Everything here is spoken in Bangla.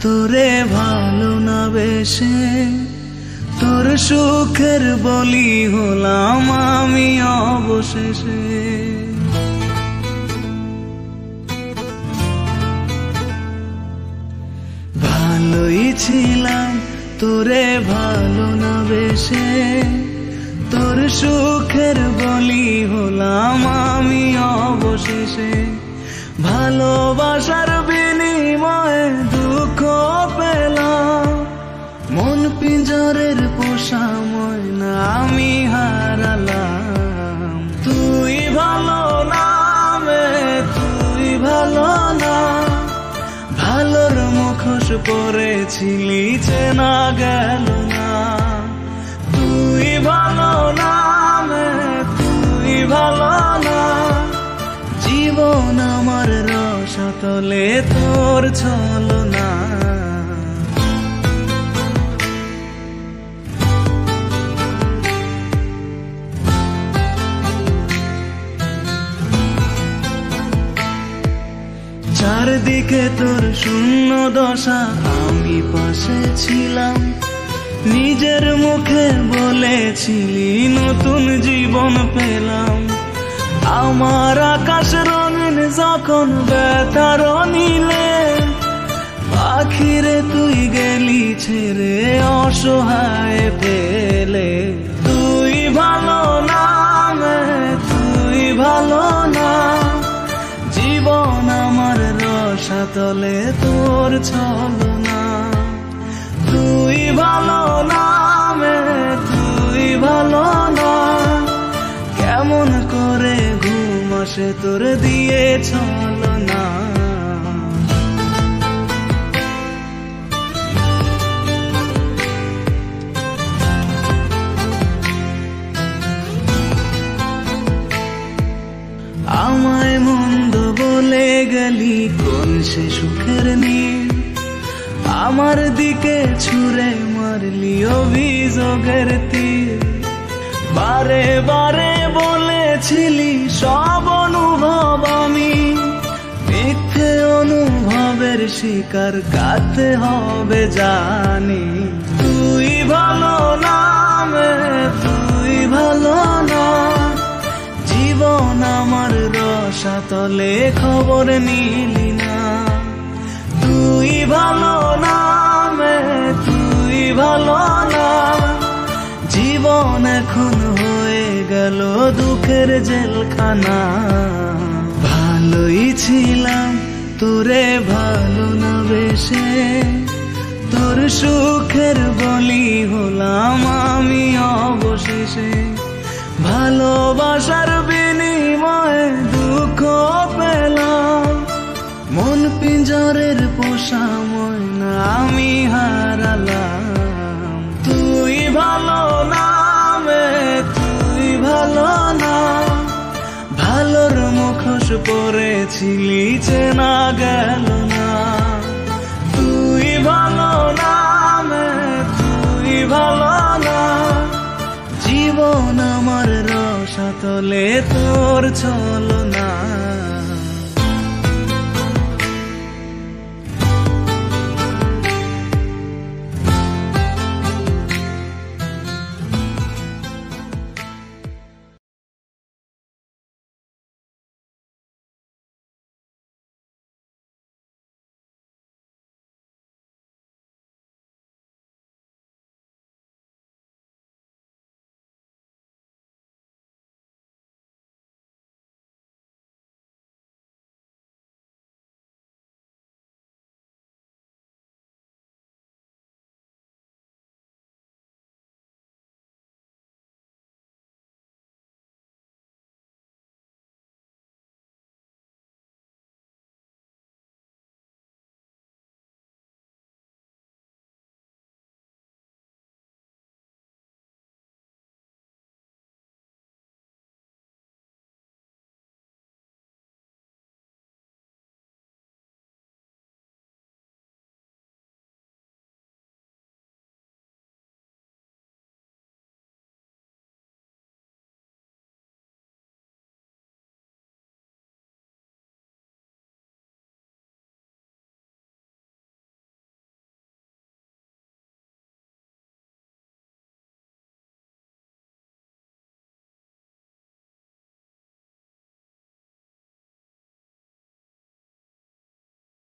তোরে ভালো না বেশে তোর সুখের বলি হলাম আমি অবশেষে। ভালোই ছিলাম তোরে ভালো না বেশে তোর সুখের বলি হলাম আমি অবশেষে। ভালোবাসার বিনিময়ে দুঃখ পেলাম, মন পিঞ্জরের পোষা ময়না আমি হারালাম। তুই ভালো না তুই ভালো না, ভালোর মুখোশ পরেছিলি চেনা গেল না। তুই ভালো না তুই ভালো না, জীবন আমার রসাতলে তোর ছলনা। চারদিকে তোর শূন্য দশা, আমি পাশে ছিলাম, নিজের মুখে বলেছিলি নতুন জীবন পেলাম। আমার আকাশ রঙিন যখন ব্যথার নীলে, পাখিরে তুই গেলি ছেড়ে অসহায় পেলে। তুই ভালো না তুই ভালো না, জীবন আমার রসাতলে তোর ছলনা। তুই ভালো না তুই ভালো না, কেমন করে ঘুম আসে তোর দিয়ে ছলনা। আমায় মন্দ বলে গেলি কোন সে সুখের নীল, আমার দিকে ছুঁড়ে মারলি অভিযোগের তীর। বারে বারে বলেছিলি সব অনুভব আমি, মিথ্যে অনুভবের শিকার কাটতে হবে জানি। তুই ভালো না তুই ভালো না, জীবন আমার রসাতলে খবর নিলি না। তুই ভালো না তুই ভালো না, জীবন এখন হয়ে গেল দুঃখের জেলখানা। ভালোই ছিলাম তোরে ভালো না বেশে তোর সুখের বলি হলাম আমি অবশেষে। ভালোবাসার বিনিময়ে দুঃখ পেলাম, মন পিঞ্জরের পোষা ময়না আমি হারালাম। তুই ভালো না তুই ভালো না, ভালোর মুখোশ পরেছিলি চেনা গেল না। তুই ভালো না তুই ভালো না, জীবন আমার রসাতলে তোর ছলনা।